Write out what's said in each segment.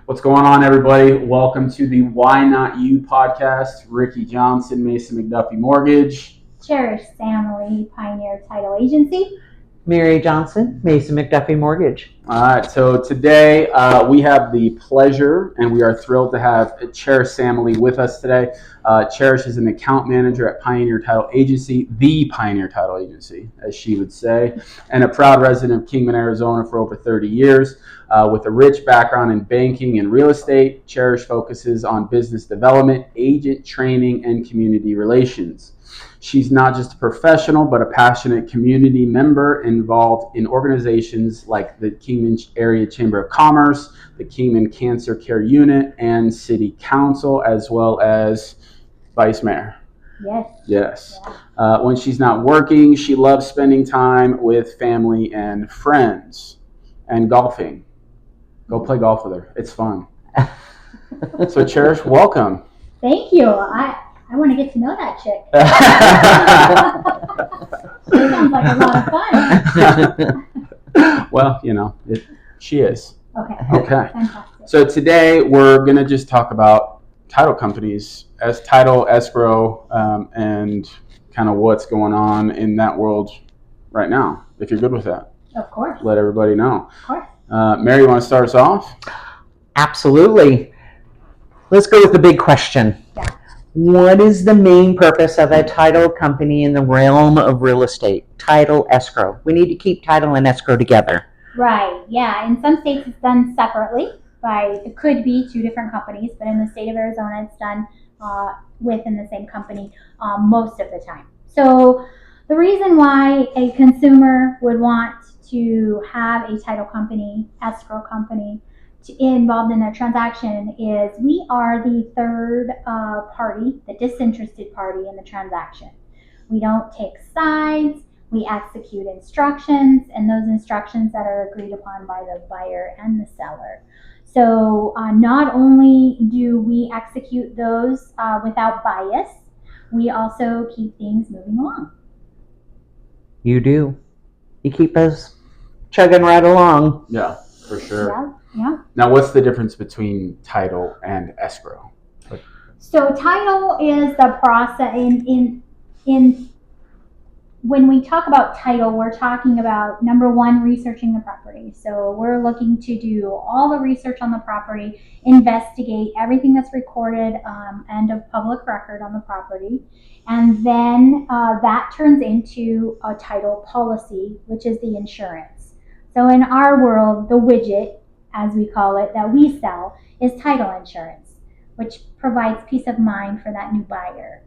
What's going on, everybody? Welcome to the Why Not You podcast. Ricky Johnson, Mason McDuffie Mortgage. Cherish Sammeli, Pioneer Title Agency. Mary Johnson, Mason McDuffie Mortgage. All right, so today we have the pleasure and we are thrilled to have Cherish Sammeli with us today. Cherish is an account manager at Pioneer Title Agency, the Pioneer Title Agency, as she would say, and a proud resident of Kingman, Arizona for over 30 years. With a rich background in banking and real estate, Cherish focuses on business development, agent training, and community relations. She's not just a professional, but a passionate community member involved in organizations like the Kingman Area Chamber of Commerce, the Kingman Cancer Care Unit, and City Council, as well as Vice Mayor. Yes. Yeah. When she's not working, she loves spending time with family and friends and golfing. Go play golf with her. It's fun. So, Cherish, welcome. Thank you. I want to get to know that chick. She sounds like a lot of fun. Well, she is. Okay. Fantastic. So today we're going to just talk about title companies as Title Escrow and kind of what's going on in that world right now, if you're good with that. Of course. Let everybody know. Of course. Mary, you want to start us off? Absolutely. Let's go with the big question. Yeah. What is the main purpose of a title company in the realm of real estate? Title escrow. We need to keep title and escrow together. Right. Yeah. In some states, it's done separately. It could be two different companies, but in the state of Arizona, it's done within the same company most of the time. So the reason why a consumer would want to have a title company, escrow company, involved in their transaction is we are the third party, the disinterested party in the transaction. We don't take sides, we execute instructions, and those instructions that are agreed upon by the buyer and the seller. So not only do we execute those without bias, we also keep things moving along. You do. You keep us chugging right along. Yeah, for sure. Yeah. Now, what's the difference between title and escrow? So title is the process in when we talk about title, we're talking about number one, researching the property. So we're looking to do all the research on the property, investigate everything that's recorded and of public record on the property. And then that turns into a title policy, which is the insurance. So in our world, the widget, as we call it, that we sell is title insurance, which provides peace of mind for that new buyer.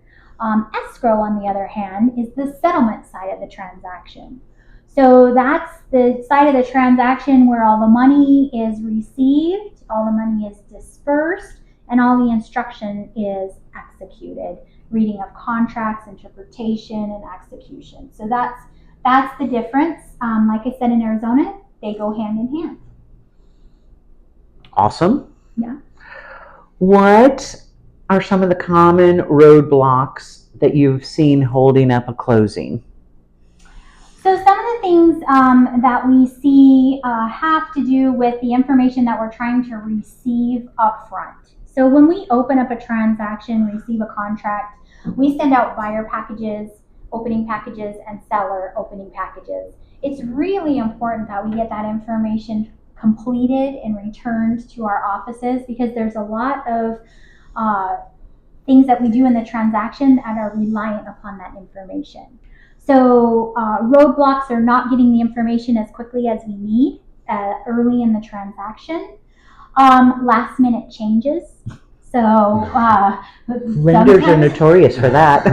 Escrow, on the other hand, is the settlement side of the transaction. So that's the side of the transaction where all the money is received, all the money is dispersed, and all the instruction is executed. Reading of contracts, interpretation, and execution. So that's the difference. Like I said, in Arizona, they go hand in hand. Awesome. Yeah. What are some of the common roadblocks that you've seen holding up a closing? So some of the things that we see have to do with the information that we're trying to receive up front. So when we open up a transaction, receive a contract, we send out buyer packages, opening packages, and seller opening packages. It's really important that we get that information completed and returned to our offices because there's a lot of things that we do in the transaction that are reliant upon that information. So roadblocks are not getting the information as quickly as we need early in the transaction. Last minute changes. So lenders are notorious for that.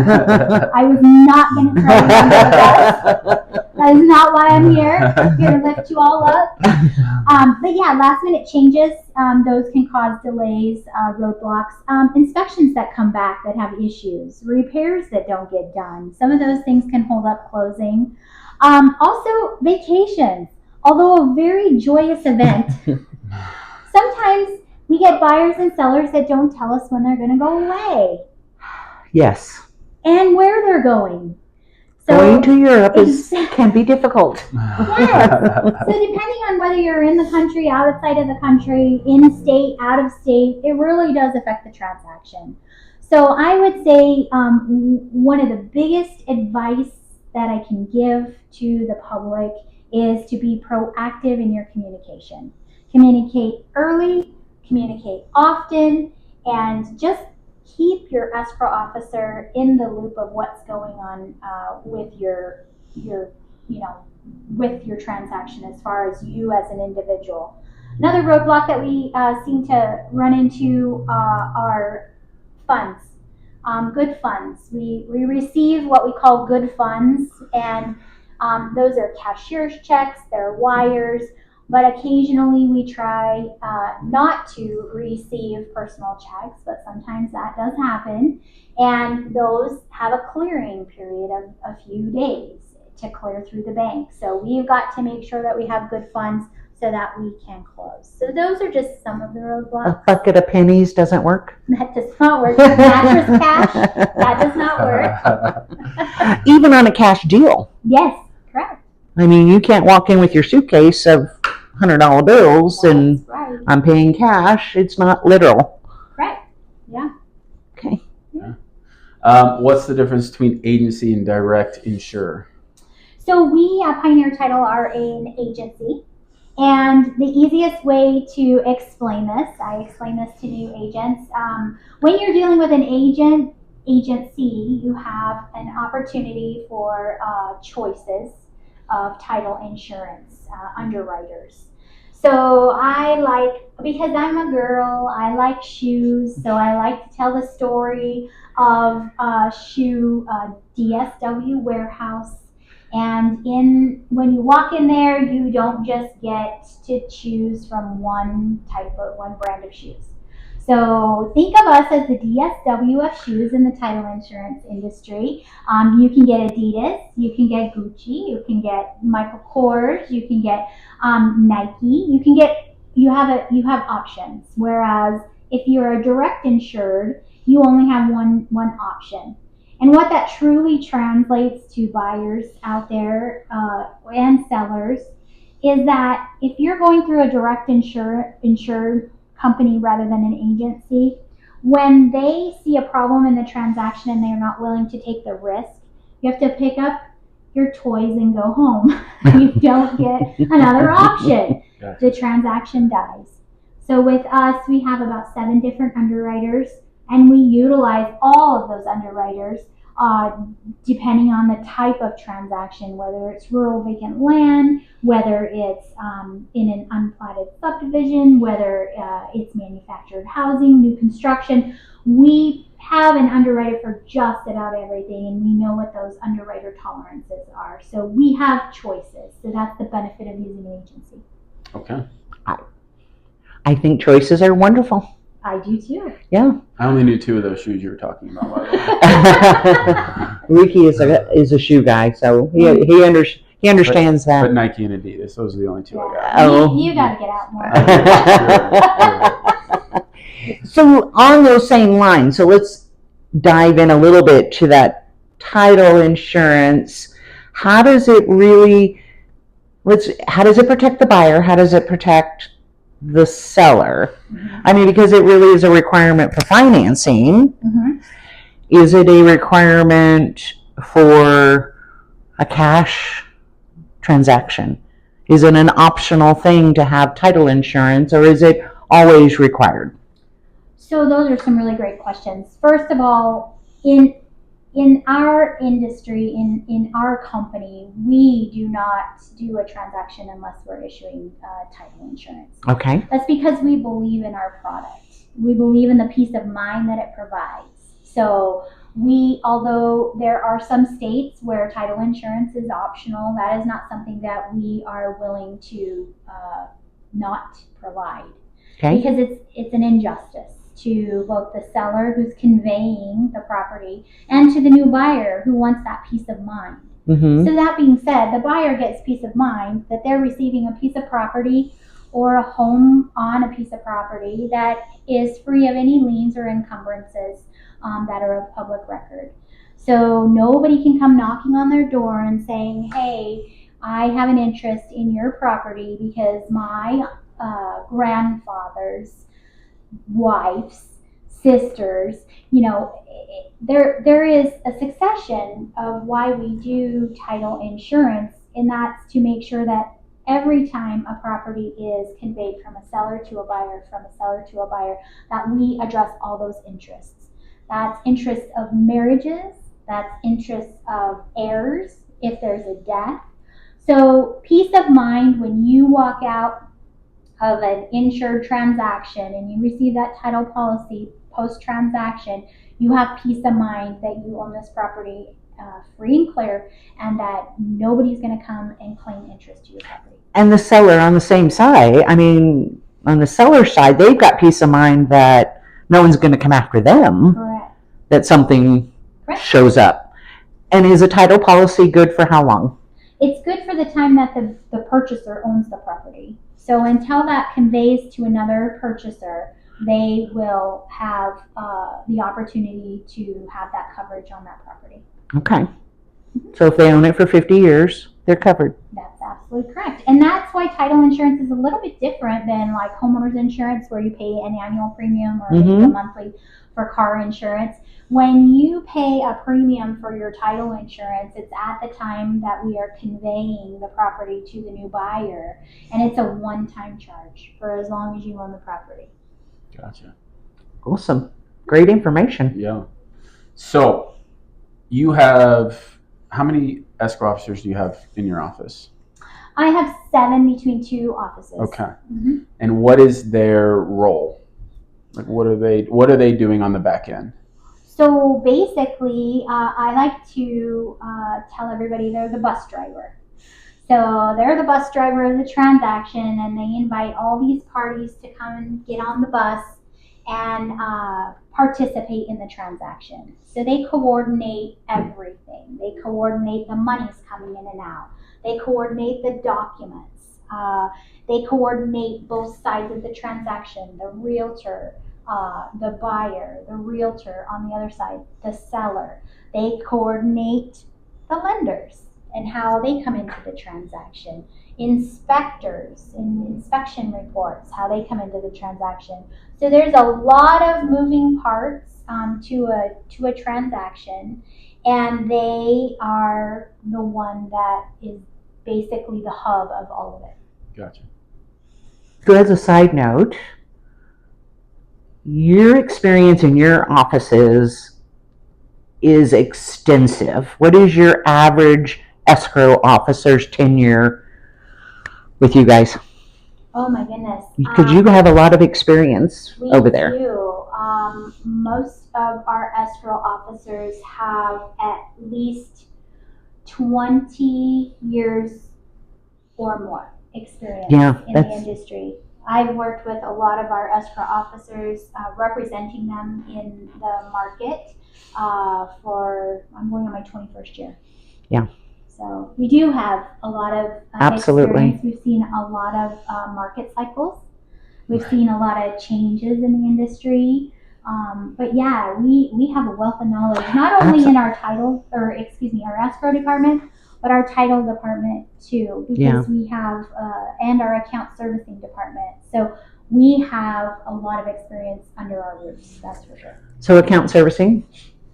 I was not going to throw you under the bus. That is not why I'm here. I'm here to lift you all up. But yeah, last minute changes, those can cause delays, roadblocks, inspections that come back that have issues, repairs that don't get done. Some of those things can hold up closing. Also, vacations. Although a very joyous event, sometimes we get buyers and sellers that don't tell us when they're going to go away. Yes. And where they're going. Going to Europe can be difficult. Yes. So depending on whether you're in the country, outside of the country, in state, out of state, it really does affect the transaction. So I would say one of the biggest advice that I can give to the public is to be proactive in your communication. Communicate early, communicate often, and just keep your escrow officer in the loop of what's going on with your with your transaction as far as you as an individual. Another roadblock that we seem to run into are funds. Good funds. We receive what we call good funds, and those are cashier's checks, they're wires, but occasionally we try not to receive personal checks, but sometimes that does happen, and those have a clearing period of a few days to clear through the bank. So we've got to make sure that we have good funds so that we can close. So those are just some of the roadblocks. A bucket of pennies doesn't work? That does not work. Mattress cash, that does not work. Even on a cash deal. Yes, correct. I mean, you can't walk in with your suitcase of $100 bills and right. I'm paying cash. It's not literal. Correct. Yeah. Okay. Yeah. What's the difference between agency and direct insurer? So we at Pioneer Title are an agency. And the easiest way to explain this, I explain this to new agents, when you're dealing with an agency, you have an opportunity for choices of title insurance underwriters. So because I'm a girl, I like shoes, so I like to tell the story of a shoe DSW warehouse. And when you walk in there, you don't just get to choose from one brand of shoes. So think of us as the DSW of shoes in the title insurance industry. You can get Adidas, you can get Gucci, you can get Michael Kors, you can get Nike. You have options. Whereas if you're a direct insured, you only have one option. And what that truly translates to buyers out there and sellers is that if you're going through a direct insured company rather than an agency, when they see a problem in the transaction and they're not willing to take the risk, you have to pick up your toys and go home. You don't get another option. Gotcha. The transaction dies. So with us, we have about 7 different underwriters, and we utilize all of those underwriters depending on the type of transaction, whether it's rural vacant land, whether it's in an unplatted subdivision, whether it's manufactured housing, new construction. We have an underwriter for just about everything, and we know what those underwriter tolerances are. So we have choices. So that's the benefit of using an agency. Okay. I think choices are wonderful. I do too. Yeah. I only knew 2 of those shoes you were talking about, by the way. Ricky is a shoe guy, so he understands that. But Nike and Adidas, those are the only 2 I got. Oh. You got to get out more. Sure. So on those same lines, so let's dive in a little bit to that title insurance. How does it protect the buyer? How does it protect the seller? Mm-hmm. I mean, because it really is a requirement for financing. Mm-hmm. Is it a requirement for a cash transaction? Is it an optional thing to have title insurance, or is it always required? So those are some really great questions. First of all, in our industry, in our company, we do not do a transaction unless we're issuing title insurance. Okay. That's because we believe in our product. We believe in the peace of mind that it provides. So although there are some states where title insurance is optional, that is not something that we are willing to not provide. Okay. Because it's an injustice to both the seller who's conveying the property and to the new buyer who wants that peace of mind. Mm-hmm. So that being said, the buyer gets peace of mind that they're receiving a piece of property or a home on a piece of property that is free of any liens or encumbrances that are of public record. So nobody can come knocking on their door and saying, hey, I have an interest in your property because my grandfather's wife's sisters, there is a succession of why we do title insurance, and that's to make sure that every time a property is conveyed from a seller to a buyer, that we address all those interests. That's interests of marriages, that's interests of heirs if there's a death. So peace of mind when you walk out of an insured transaction and you receive that title policy post-transaction, you have peace of mind that you own this property free and clear, and that nobody's going to come and claim interest to your property. And the seller on the same side, on the seller side, they've got peace of mind that no one's going to come after them. Correct. That something shows up. And is a title policy good for how long? It's good for the time that the purchaser owns the property. So until that conveys to another purchaser, they will have the opportunity to have that coverage on that property. Okay. So if they own it for 50 years, they're covered. That's absolutely correct. And that's why title insurance is a little bit different than like homeowners insurance, where you pay an annual premium or maybe a monthly for car insurance. When you pay a premium for your title insurance, it's at the time that we are conveying the property to the new buyer, and it's a one-time charge for as long as you own the property. Gotcha. Awesome. Great information. Yeah. So you have, how many escrow officers do you have in your office? I have 7 between 2 offices. Okay. And what is their role? Like what are they doing on the back end? So basically, I like to tell everybody they're the bus driver. So they're the bus driver of the transaction, and they invite all these parties to come and get on the bus and participate in the transaction. So they coordinate everything. They coordinate the monies coming in and out. They coordinate the documents. They coordinate both sides of the transaction, the realtor, the buyer, the realtor on the other side, the seller. They coordinate the lenders and how they come into the transaction. Inspectors and inspection reports, how they come into the transaction. So there's a lot of moving parts to a transaction, and they are the one that is basically the hub of all of it. Gotcha. So as a side note, your experience in your offices is extensive. What is your average escrow officer's tenure with you guys? Oh my goodness. Because you have a lot of experience over there. We do. Most of our escrow officers have at least 20 years or more experience in the industry. I've worked with a lot of our escrow officers, representing them in the market I'm going on my 21st year. Yeah. So we do have a lot of experience. We've seen a lot of market cycles. We've seen a lot of changes in the industry. But yeah, we have a wealth of knowledge, not only in our our escrow department, but our title department too, because we have, and our account servicing department. So we have a lot of experience under our roofs, that's for sure. So account servicing,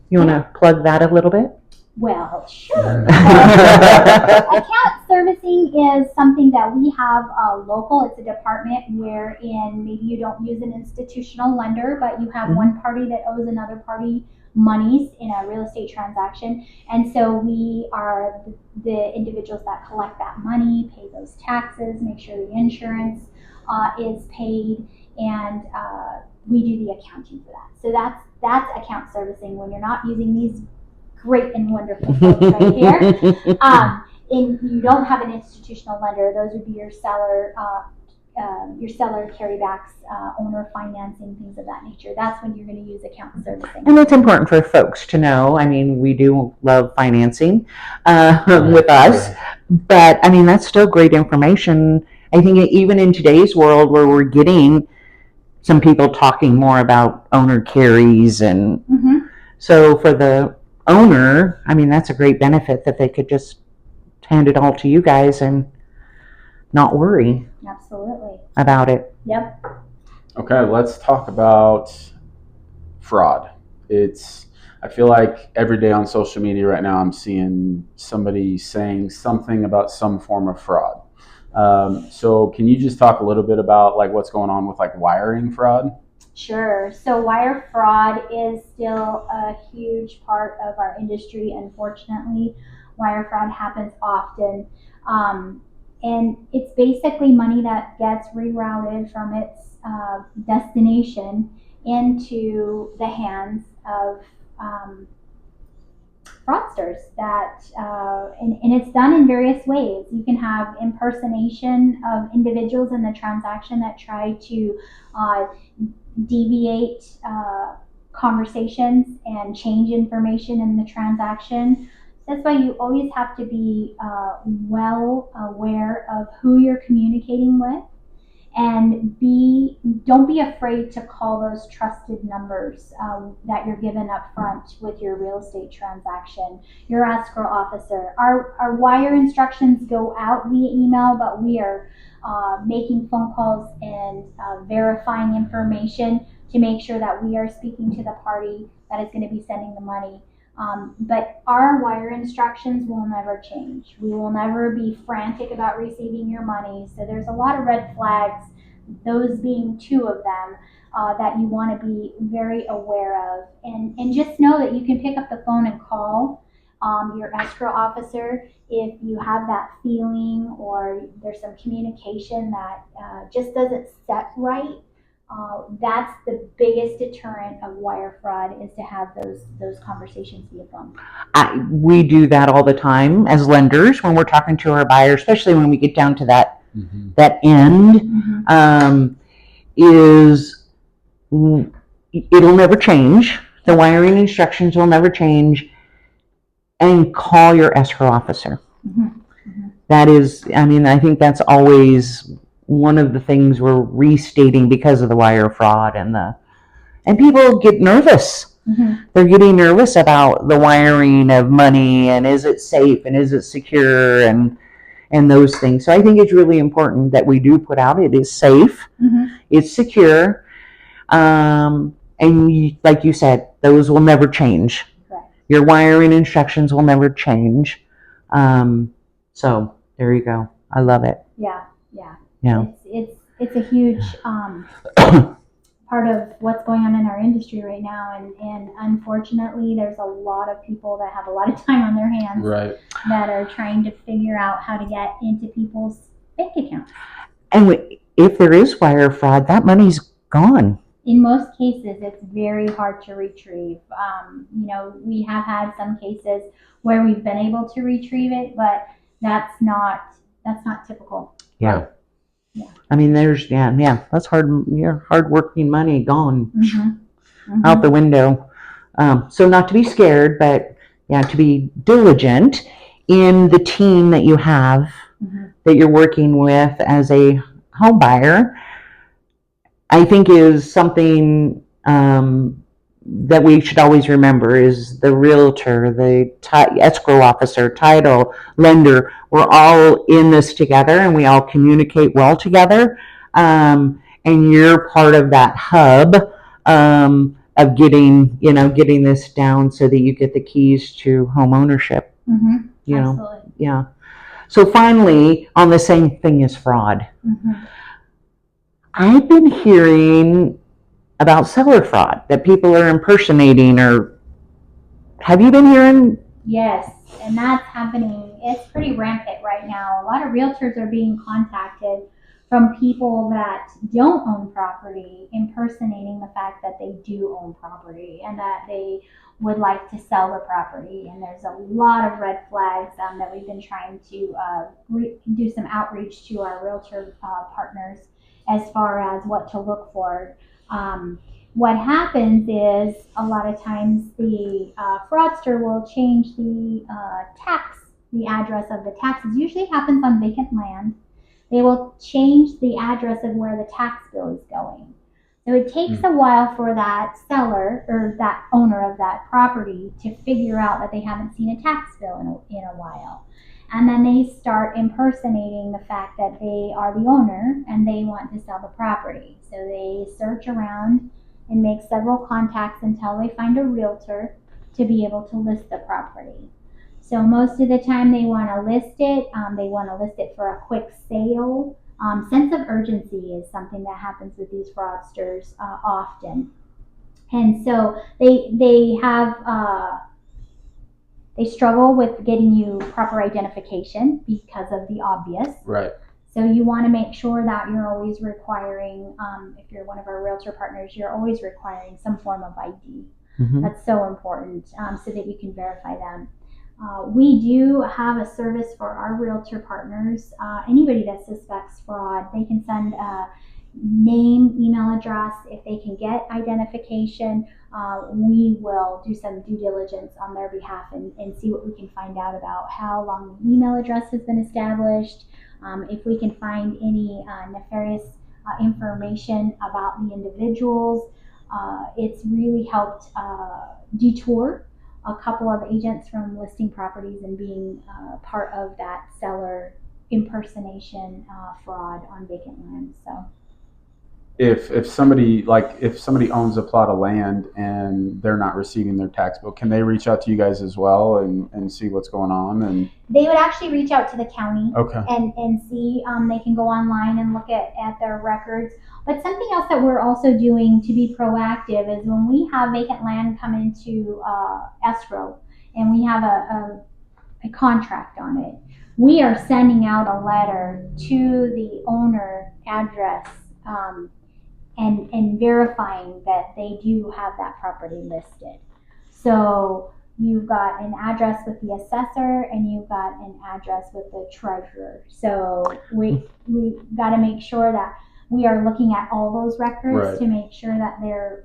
you want to plug that a little bit? Well, sure. Account servicing is something that we have local. It's a department wherein maybe you don't use an institutional lender, but you have one party that owes another party monies in a real estate transaction. And so we are the individuals that collect that money, pay those taxes, make sure the insurance is paid, and we do the accounting for that. So that's account servicing when you're not using these great and wonderful folks right here. And you don't have an institutional lender. Those would be your seller carrybacks, owner financing, things of that nature. That's when you're going to use account servicing. And it's important for folks to know. I mean, we do love financing with us, but I mean, that's still great information. I think even in today's world where we're getting some people talking more about owner carries, and so for the owner, I mean, that's a great benefit that they could just hand it all to you guys and not worry Absolutely. about it. Yep. Okay, let's talk about fraud. I feel like every day on social media right now, I'm seeing somebody saying something about some form of fraud. So can you just talk a little bit about like what's going on with like wiring fraud? Sure. So wire fraud is still a huge part of our industry. Unfortunately, wire fraud happens often. And it's basically money that gets rerouted from its destination into the hands of fraudsters and it's done in various ways. You can have impersonation of individuals in the transaction that try to deviate conversations and change information in the transaction. That's why you always have to be well aware of who you're communicating with, and don't be afraid to call those trusted numbers that you're given up front with your real estate transaction. Your escrow officer. Our wire instructions go out via email, but we are making phone calls and verifying information to make sure that we are speaking to the party that is going to be sending the money. But our wire instructions will never change. We will never be frantic about receiving your money. So there's a lot of red flags, those being two of them, that you want to be very aware of. And just know that you can pick up the phone and call your escrow officer if you have that feeling or there's some communication that just doesn't set right. That's the biggest deterrent of wire fraud, is to have those conversations via phone. We do that all the time as lenders when we're talking to our buyers, especially when we get down to that end. Is it'll never change. The wiring instructions will never change. And call your escrow officer. That is, I mean, I think that's always one of the things we're restating because of the wire fraud and people get nervous. They're getting nervous about the wiring of money and is it safe and is it secure and those things. So I think it's really important that we do put out it is safe, it's secure, and like you said, those will never change. Your wiring instructions will never change. So there you go. I love it. Yeah. It's a huge part of what's going on in our industry right now, and unfortunately, there's a lot of people that have a lot of time on their hands that are trying to figure out how to get into people's bank accounts. And if there is wire fraud, that money's gone. In most cases, it's very hard to retrieve. We have had some cases where we've been able to retrieve it, but that's not typical. Yeah. I mean, there's that's hard-working money gone out the window. So not to be scared, but to be diligent in the team that you have that you're working with as a home buyer. I think is something that we should always remember is the realtor, the escrow officer, title, lender. We're all in this together and we all communicate well together. And you're part of that hub of getting this down so that you get the keys to home ownership. Absolutely. Yeah. So finally, on the same thing as fraud. I've been hearing about seller fraud, that people are impersonating, or have you been hearing? Yes, and that's happening. It's pretty rampant right now. A lot of realtors are being contacted from people that don't own property, impersonating the fact that they do own property and that they would like to sell the property. And there's a lot of red flags that we've been trying to do some outreach to our realtor partners as far as what to look for. What happens is a lot of times the fraudster will change the address of the taxes. Usually happens on vacant land. They will change the address of where the tax bill is going. So So it takes a while for that seller or that owner of that property to figure out that they haven't seen a tax bill in a while. And then they start impersonating the fact that they are the owner and they want to sell the property. So they search around and make several contacts until they find a realtor to be able to list the property. So most of the time they want to list it. They want to list it for a quick sale. Sense of urgency is something that happens with these fraudsters often. And so they struggle with getting you proper identification because of the obvious. Right. So you want to make sure that you're always requiring, if you're one of our realtor partners, you're always requiring some form of ID. Mm-hmm. That's so important so that you can verify them. We do have a service for our realtor partners. Anybody that suspects fraud, they can send a name, email address. If they can get identification, we will do some due diligence on their behalf and see what we can find out about how long the email address has been established. If we can find any nefarious information about the individuals. It's really helped detour a couple of agents from listing properties and being part of that seller impersonation fraud on vacant land. So If somebody owns a plot of land and they're not receiving their tax bill, can they reach out to you guys as well and see what's going on? And they would actually reach out to the county okay. and see. They can go online and look at their records. But something else that we're also doing to be proactive is when we have vacant land come into escrow and we have a contract on it, we are sending out a letter to the owner address and verifying that they do have that property listed. So you've got an address with the assessor and you've got an address with the treasurer. So we got to make sure that we are looking at all those records Right. to make sure that they're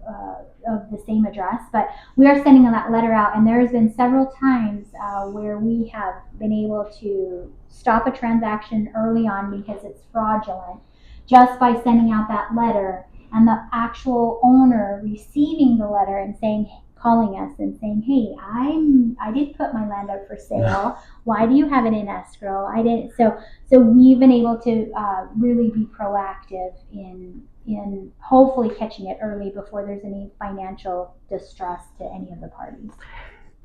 of the same address. But we are sending that letter out, and there's been several times where we have been able to stop a transaction early on because it's fraudulent just by sending out that letter, and the actual owner receiving the letter and calling us and saying, "Hey, I did put my land up for sale. Why do you have it in escrow? I didn't." So we've been able to really be proactive in hopefully catching it early before there's any financial distress to any of the parties.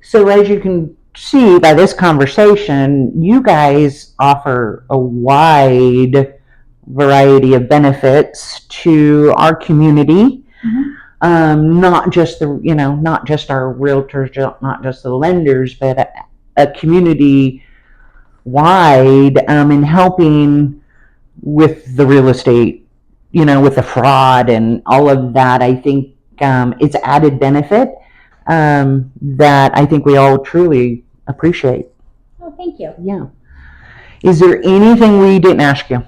So as you can see by this conversation, you guys offer a wide variety of benefits to our community. Mm-hmm. Not just not just our realtors, not just the lenders, but a community wide in helping with the real estate, with the fraud and all of that. I think it's added benefit that I think we all truly appreciate. Oh, thank you. Yeah. Is there anything we didn't ask you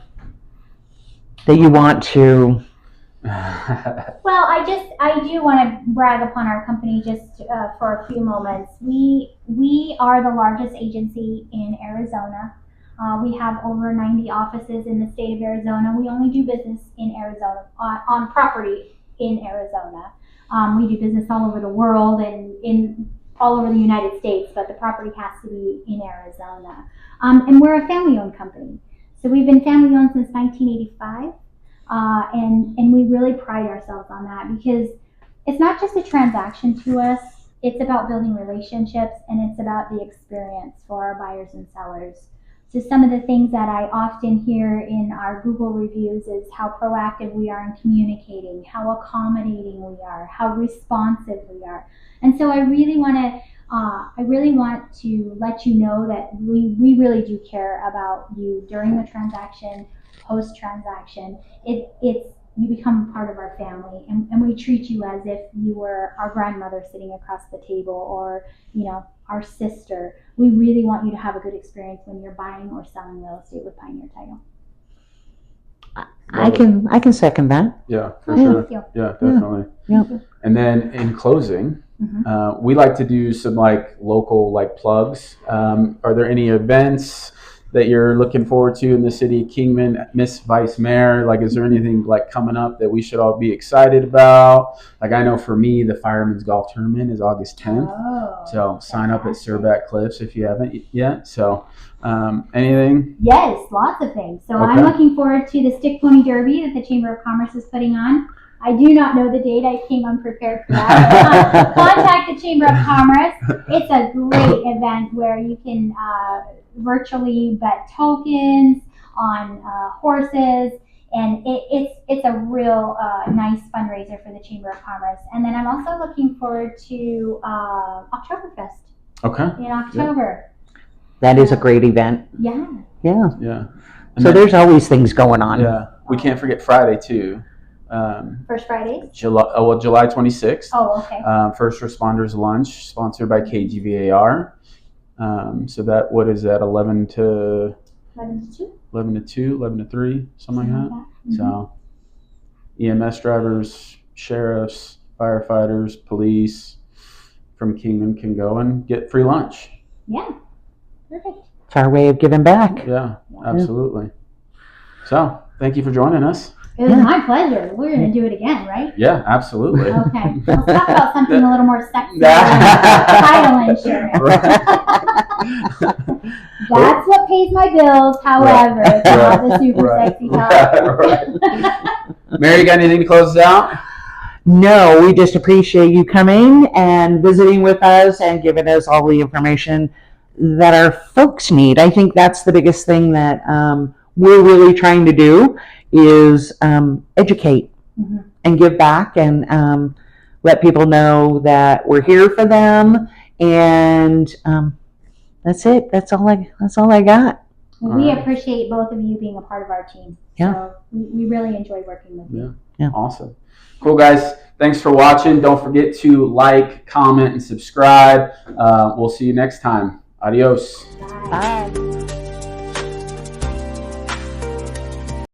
that you want to? Well, I do want to brag upon our company just for a few moments. We are the largest agency in Arizona. We have over 90 offices in the state of Arizona. We only do business in Arizona on property in Arizona. We do business all over the world and in all over the United States, but the property has to be in Arizona. And we're a family-owned company. So we've been family-owned since 1985. And we really pride ourselves on that because it's not just a transaction to us, it's about building relationships and it's about the experience for our buyers and sellers. So some of the things that I often hear in our Google reviews is how proactive we are in communicating, how accommodating we are, how responsive we are. And so I really want to let you know that we really do care about you during the transaction, post-transaction. You become part of our family, and we treat you as if you were our grandmother sitting across the table or our sister. We really want you to have a good experience when you're buying or selling real estate with Pioneer Title. I can second that. Yeah, for Thank sure. you. Yeah, definitely. Yeah. And then in closing, we like to do some local plugs. Are there any events that you're looking forward to in the city of Kingman, Miss Vice Mayor? Like, is there anything like coming up that we should all be excited about? Like, I know for me, the Fireman's Golf Tournament is August 10th. Oh, So sign up at Surbat Cliffs if you haven't yet. So anything? Yes, lots of things. So Okay. I'm looking forward to the Stick Pony Derby that the Chamber of Commerce is putting on. I do not know the date. I came unprepared for that. Contact the Chamber of Commerce. It's a great event where you can virtually bet tokens on horses, and it's a real nice fundraiser for the Chamber of Commerce. And then I'm also looking forward to Oktoberfest Okay. in October. That is a great event. Yeah. Yeah. Yeah. So there's always things going on. Yeah. We can't forget Friday too. First Fridays? July 26th. Oh, okay. First Responders Lunch, sponsored by KGVAR. So that, what is that, 11 to 11 to 2? 11 to 2, 11 to 3, something like that. Mm-hmm. So EMS drivers, sheriffs, firefighters, police from Kingman can go and get free lunch. Yeah. Perfect. It's our way of giving back. Yeah, absolutely. So thank you for joining us. It was my pleasure. We're going to do it again, right? Yeah, absolutely. Okay. Let's talk about something a little more sexy. Title insurance. That's what pays my bills. However, it's not the super sexy talk. Mary, you got anything to close us out? No, we just appreciate you coming and visiting with us and giving us all the information that our folks need. I think that's the biggest thing that we're really trying to do is educate and give back and let people know that we're here for them. And that's it. That's all I got. Well, we appreciate both of you being a part of our team. Yeah. So we really enjoy working with you. Yeah. Awesome. Cool, guys. Thanks for watching. Don't forget to like, comment, and subscribe. We'll see you next time. Adios. Bye. Bye.